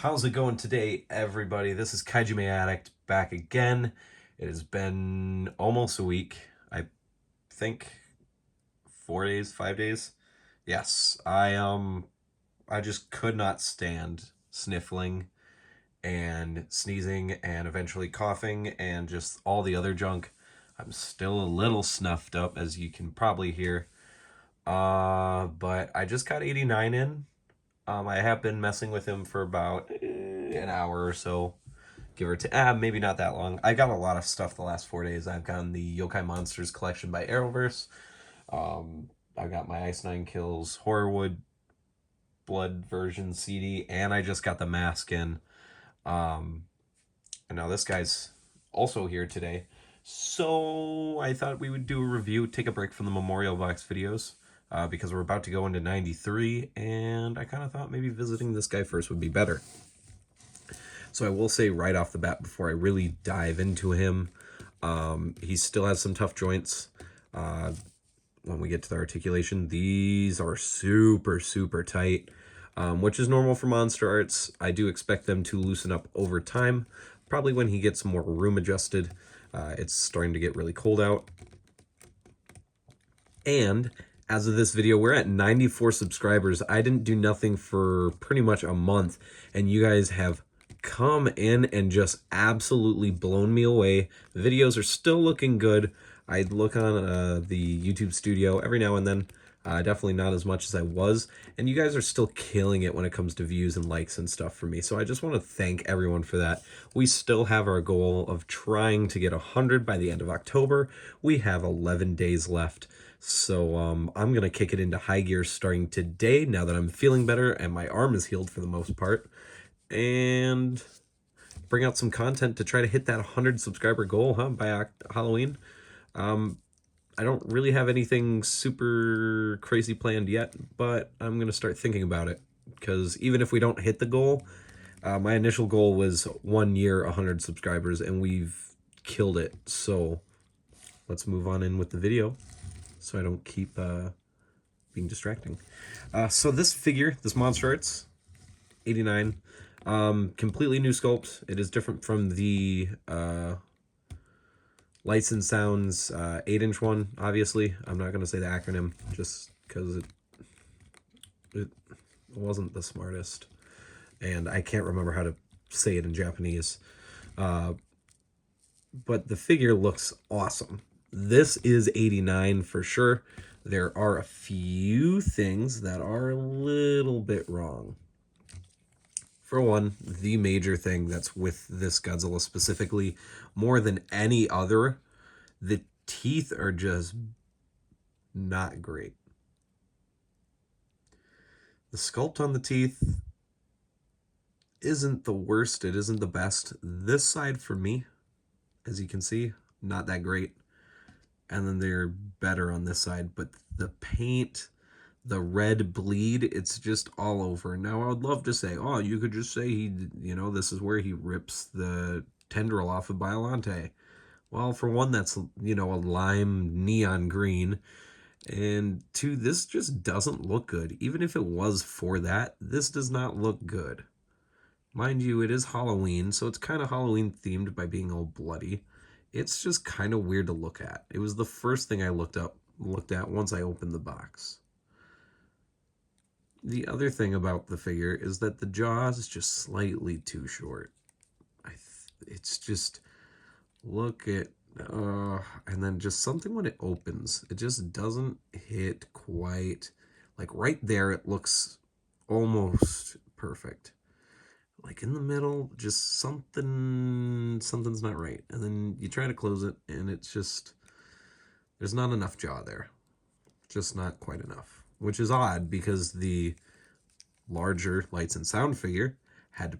How's it going today, everybody? This is Kaiju Addict back again. It has been almost a week. I think 4 days, 5 days. Yes, I just could not stand sniffling and sneezing and eventually coughing and just all the other junk. I'm still a little snuffed up, as you can probably hear. But I just got 89 in. I have been messing with him for about an hour or so, give or take. Maybe not that long. I got a lot of stuff the last 4 days. I've gotten the Yokai Monsters collection by Arrowverse. I got my Ice Nine Kills Horrorwood Blood version CD, and I just got the mask in. And now this guy's also here today. So I thought we would do a review, take a break from the Memorial Box videos. Because we're about to go into 93, and I kind of thought maybe visiting this guy first would be better. So I will say right off the bat, before I really dive into him, he still has some tough joints. When we get to the articulation, these are super, super tight, which is normal for MonsterArts. I do expect them to loosen up over time, probably when he gets more room adjusted. It's starting to get really cold out. And as of this video, we're at 94 subscribers. I didn't do nothing for pretty much a month, and you guys have come in and just absolutely blown me away. The videos are still looking good. I look on the YouTube studio every now and then, definitely not as much as I was, and you guys are still killing it when it comes to views and likes and stuff for me, so I just want to thank everyone for that. We still have our goal of trying to get 100 by the end of October. We have 11 days left. So I'm going to kick it into high gear starting today, now that I'm feeling better and my arm is healed for the most part, and bring out some content to try to hit that 100 subscriber goal by Halloween. I don't really have anything super crazy planned yet, but I'm going to start thinking about it, because even if we don't hit the goal, my initial goal was 1 year, 100 subscribers, and we've killed it. So let's move on in with the video, so I don't keep being distracting. So this figure, this MonsterArts 89, completely new sculpt. It is different from the Lights and Sounds 8-inch one, obviously. I'm not going to say the acronym just because it wasn't the smartest. And I can't remember how to say it in Japanese. But the figure looks awesome. This is 89 for sure. There are a few things that are a little bit wrong. For one, the major thing that's with this Godzilla specifically, more than any other, the teeth are just not great. The sculpt on the teeth isn't the worst, it isn't the best. This side for me, as you can see, not that great. And then they're better on this side, but the paint, the red bleed, it's just all over. Now I would love to say, oh, you could just say this is where he rips the tendril off of Biolante. Well, for one, that's, a lime neon green, and two, this just doesn't look good. Even if it was for that, this does not look good. Mind you, it is Halloween, so it's kind of Halloween themed by being all bloody. It's just kind of weird to look at. It was the first thing I looked at once I opened the box. The other thing about the figure is that the jaw is just slightly too short. It's just, look at, and then just something when it opens, it just doesn't hit quite, like right there, it looks almost perfect. Like in the middle, just something's not right. And then you try to close it, and it's just, there's not enough jaw there. Just not quite enough. Which is odd, because the larger Lights and Sound figure had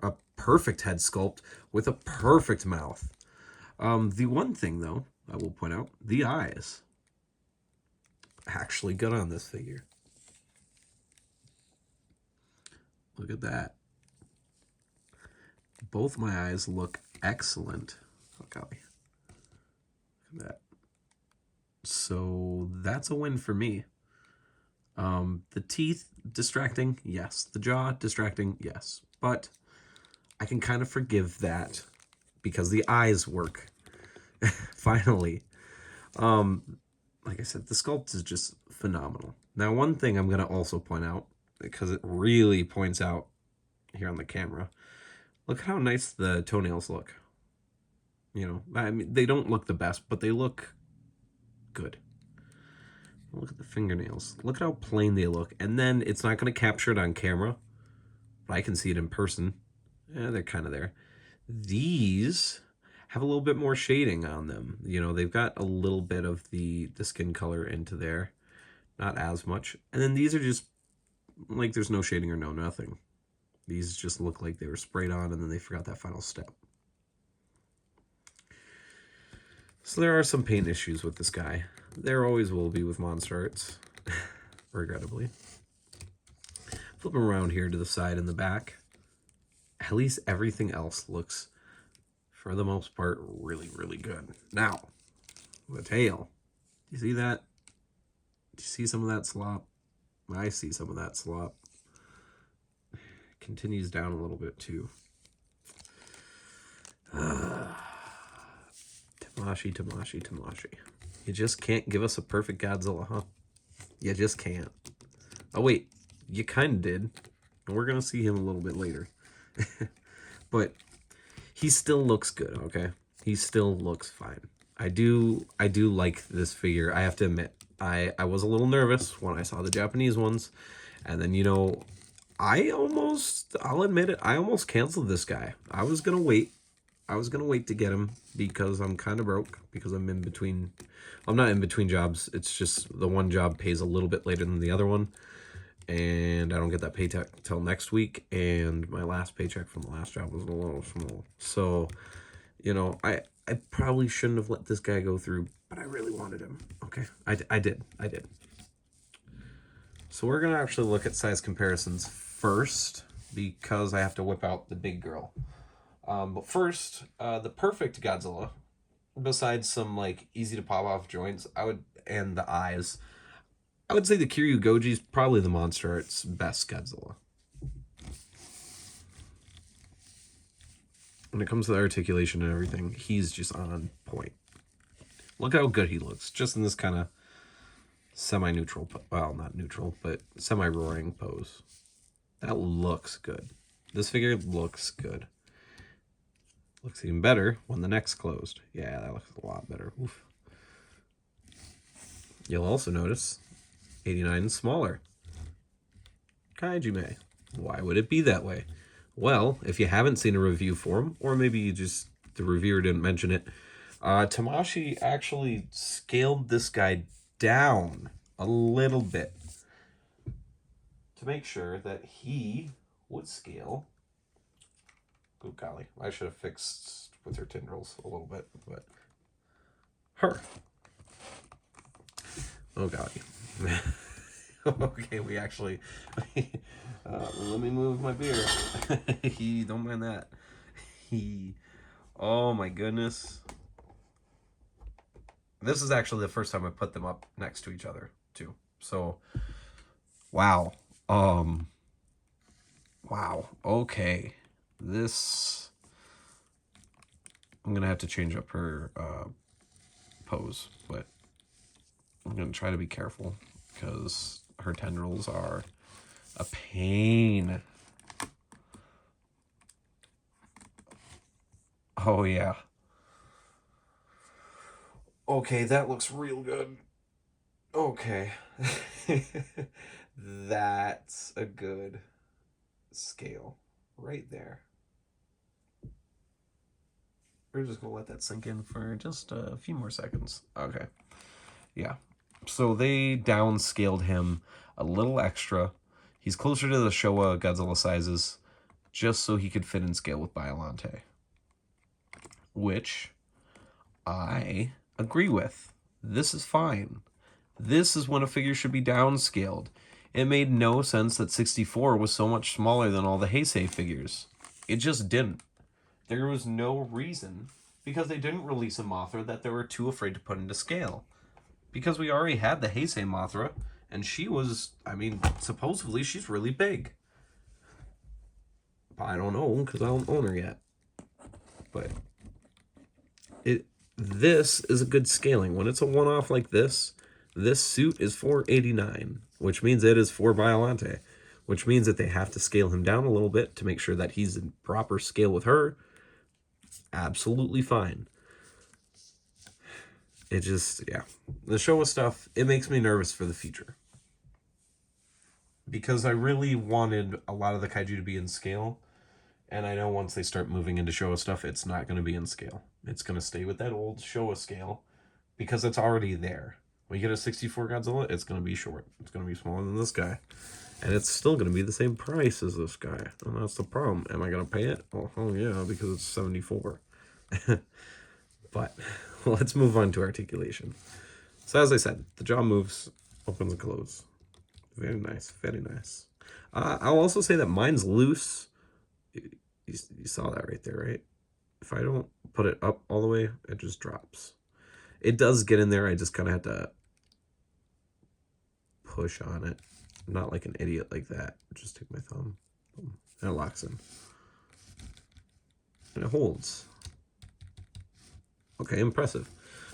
a perfect head sculpt with a perfect mouth. The one thing, though, I will point out, the eyes. Actually good on this figure. Look at that. Both my eyes look excellent. Oh, golly. Look at that. So that's a win for me. The teeth, distracting, yes. The jaw, distracting, yes. But I can kind of forgive that because the eyes work. Finally. Like I said, the sculpt is just phenomenal. Now, one thing I'm going to also point out, because it really points out here on the camera, look how nice the toenails look. You know, I mean, they don't look the best, but they look good. Look at the fingernails. Look at how plain they look. And then it's not going to capture it on camera, but I can see it in person. Yeah, they're kind of there. These have a little bit more shading on them. You know, they've got a little bit of the skin color into there. Not as much. And then these are just like there's no shading or no nothing. These just look like they were sprayed on and then they forgot that final step. So there are some paint issues with this guy. There always will be with MonsterArts, regrettably. Flip him around here to the side and the back. At least everything else looks, for the most part, really, really good. Now, the tail. You see that? Do you see some of that slop? I see some of that slop. Continues down a little bit too. Tamashi. You just can't give us a perfect Godzilla, huh? You just can't. Oh wait, you kind of did. And we're going to see him a little bit later. But he still looks good, okay? He still looks fine. I do like this figure. I have to admit, I was a little nervous when I saw the Japanese ones. And then, you know, I'll admit it, I almost canceled this guy. I was going to wait. To get him because I'm kind of broke, because I'm not in between jobs. It's just the one job pays a little bit later than the other one. And I don't get that paycheck till next week. And my last paycheck from the last job was a little small. So, you know, I probably shouldn't have let this guy go through, but I really wanted him. Okay, I did. So we're going to actually look at size comparisons first, because I have to whip out the big girl. But first, the perfect Godzilla, besides some like easy to pop off joints, and the eyes, I would say the Kiryu Goji is probably the MonsterArts best Godzilla. When it comes to the articulation and everything, he's just on point. Look how good he looks, just in this kind of semi-neutral, well, not neutral, but semi-roaring pose. That looks good. This figure looks good. Looks even better when the neck's closed. Yeah, that looks a lot better. Oof. You'll also notice 89 is smaller. Kaijime. Why would it be that way? Well, if you haven't seen a review for him, or maybe the reviewer didn't mention it, Tamashi actually scaled this guy down a little bit to make sure that he would scale. Oh golly, I should have fixed with her tendrils a little bit, but her. Oh golly. Okay, we actually. Let me move my beer. Don't mind that. Oh my goodness. This is actually the first time I put them up next to each other too. So, wow. Wow. Okay. This, I'm gonna have to change up her pose, but I'm gonna try to be careful because her tendrils are a pain. Oh yeah. Okay, that looks real good. Okay. That's a good scale right there. We're just gonna let that sink in for just a few more seconds. Okay. Yeah. So they downscaled him a little extra. He's closer to the Showa Godzilla sizes, just so he could fit in scale with Biollante. Which I agree with. This is fine. This is when a figure should be downscaled. It made no sense that 64 was so much smaller than all the Heisei figures. It just didn't. There was no reason, because they didn't release a Mothra that they were too afraid to put into scale. Because we already had the Heisei Mothra, and she was, I mean, supposedly she's really big. I don't know because I don't own her yet. But this is a good scaling. When it's a one-off like this suit is $489, which means it is for Violante, which means that they have to scale him down a little bit to make sure that he's in proper scale with her. Absolutely fine. It just, yeah. The Showa stuff, it makes me nervous for the future. Because I really wanted a lot of the kaiju to be in scale. And I know once they start moving into Showa stuff, it's not going to be in scale. It's going to stay with that old Showa scale because it's already there. When you get a 64 Godzilla, it's going to be short. It's going to be smaller than this guy. And it's still going to be the same price as this guy. And that's the problem. Am I going to pay it? Oh yeah, because it's 74. But let's move on to articulation. So as I said, the jaw moves, opens and closes. Very nice, very nice. I'll also say that mine's loose. You saw that right there, right? If I don't put it up all the way, it just drops. It does get in there. I just kind of have to push on it. Not like an idiot like that. Just take my thumb. Boom. And it locks in. And it holds. Okay, impressive.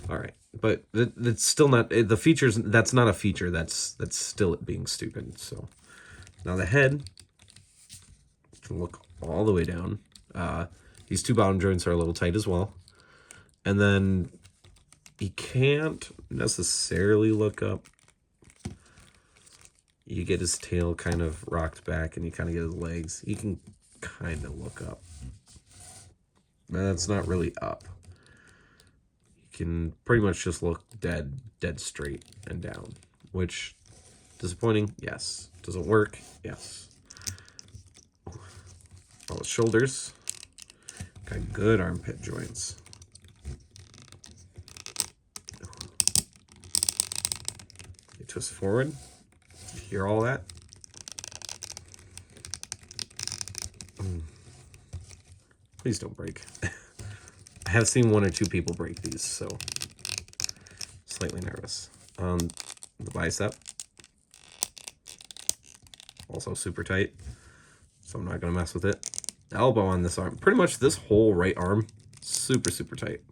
All right. But it's still not... The features... That's not a feature. That's still it being stupid. So now the head can look all the way down. These two bottom joints are a little tight as well. And then he can't necessarily look up. You get his tail kind of rocked back and you kind of get his legs. He can kind of look up. That's not really up. He can pretty much just look dead straight and down. Which, disappointing? Yes. Does it work? Yes. All his shoulders. Got good armpit joints. You twist forward. Hear all that? Please don't break. I have seen one or two people break these, so slightly nervous. The bicep. Also super tight, so I'm not going to mess with it. Elbow on this arm. Pretty much this whole right arm, super tight.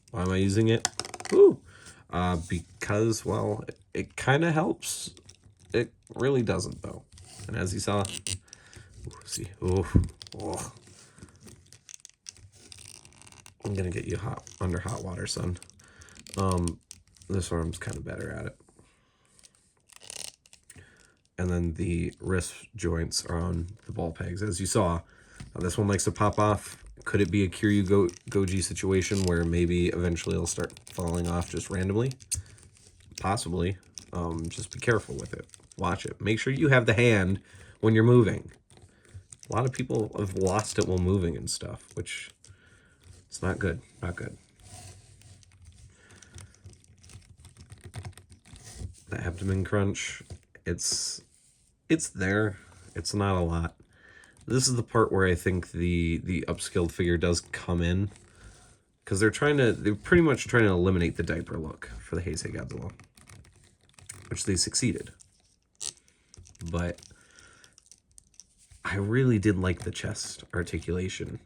Why am I using it? Woo! Because, well, it kind of helps. It really doesn't, though. And as you saw, see, oh, I'm gonna get you under hot water, son. This arm's kind of better at it. And then the wrist joints are on the ball pegs, as you saw. This one likes to pop off. Could it be a Kiryu Goji situation where maybe eventually it'll start falling off just randomly? Possibly. Just be careful with it. Watch it. Make sure you have the hand when you're moving. A lot of people have lost it while moving and stuff, which it's not good. Not good. The abdomen crunch, it's there. It's not a lot. This is the part where I think the upscaled figure does come in, because they're pretty much trying to eliminate the diaper look for the Heisei Godzilla, which they succeeded. But I really did like the chest articulation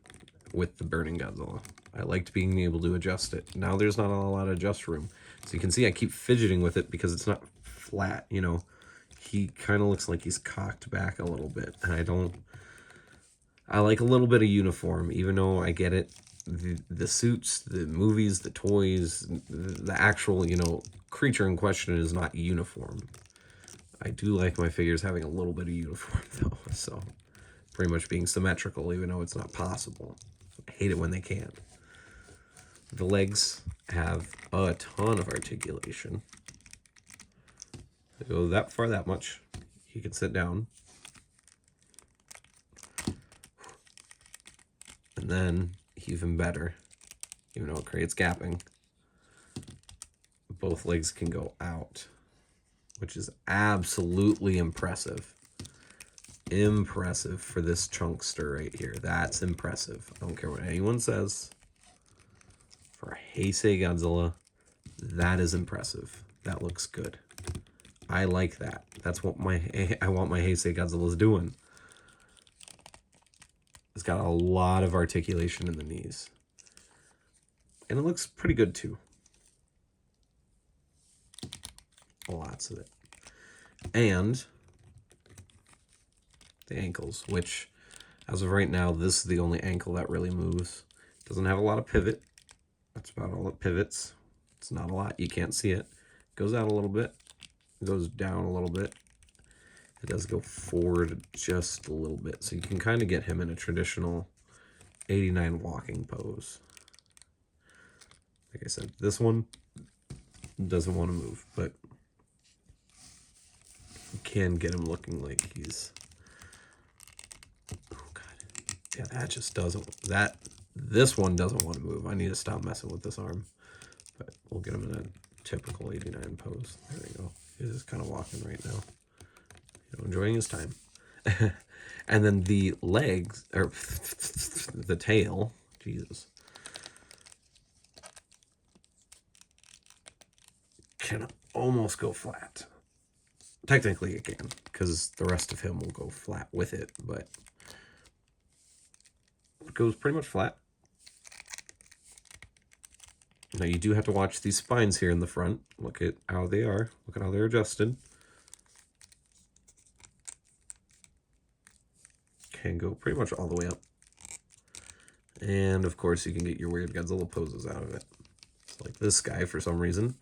with the Burning Godzilla. I liked being able to adjust it. Now there's not a lot of adjust room. So you can see I keep fidgeting with it because it's not flat, you know. He kind of looks like he's cocked back a little bit. And I like a little bit of uniform, even though I get it. The suits, the movies, the toys, the actual, you know, creature in question is not uniform. I do like my figures having a little bit of uniform, though. So pretty much being symmetrical, even though it's not possible. I hate it when they can't. The legs have a ton of articulation. They go that far, that much. He can sit down. And then, even better, even though it creates gapping, both legs can go out, which is absolutely impressive. Impressive for this chunkster right here. That's impressive. I don't care what anyone says. For a Heisei Godzilla, that is impressive. That looks good. I like that. That's what I want my Heisei Godzilla's doing. It's got a lot of articulation in the knees. And it looks pretty good too. Lots of it. And the ankles, which as of right now, this is the only ankle that really moves. Doesn't have a lot of pivot. That's about all it pivots. It's not a lot. You can't see it. Goes out a little bit. Goes down a little bit. It does go forward just a little bit. So you can kind of get him in a traditional 89 walking pose. Like I said, this one doesn't want to move, but you can get him looking like he's... Oh, God. Yeah, that just doesn't... This one doesn't want to move. I need to stop messing with this arm. But we'll get him in a typical 89 pose. There we go. He's just kind of walking right now. You know, enjoying his time. And then the legs, or the tail, Jesus, can almost go flat. Technically it can, because the rest of him will go flat with it, but it goes pretty much flat. Now you do have to watch these spines here in the front. Look at how they are. Look at how they're adjusted. Can go pretty much all the way up. And of course you can get your weird Godzilla poses out of it. So like this guy, for some reason,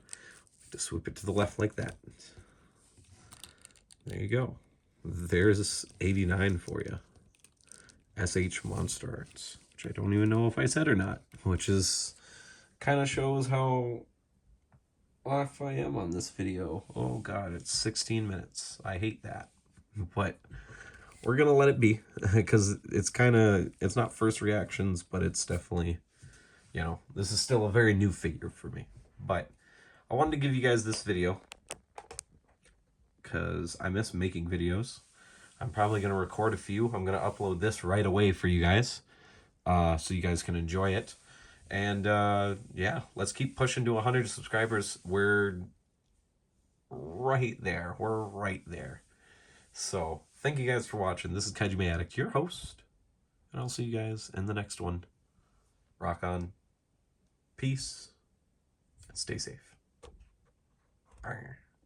just swoop it to the left like that. There you go. There's 89 for you. SH MonsterArts, which I don't even know if I said or not, which is kind of shows how off I am on this video. Oh God, it's 16 minutes. I hate that, but we're gonna let it be because it's not first reactions, but it's definitely, you know, this is still a very new figure for me. But I wanted to give you guys this video because I miss making videos. I'm probably gonna record a few. I'm gonna upload this right away for you guys, so you guys can enjoy it. And yeah, let's keep pushing to 100 subscribers. We're right there. We're right there. So thank you guys for watching. This is Kaijime Addict, your host, and I'll see you guys in the next one. Rock on. Peace. And stay safe. Arr.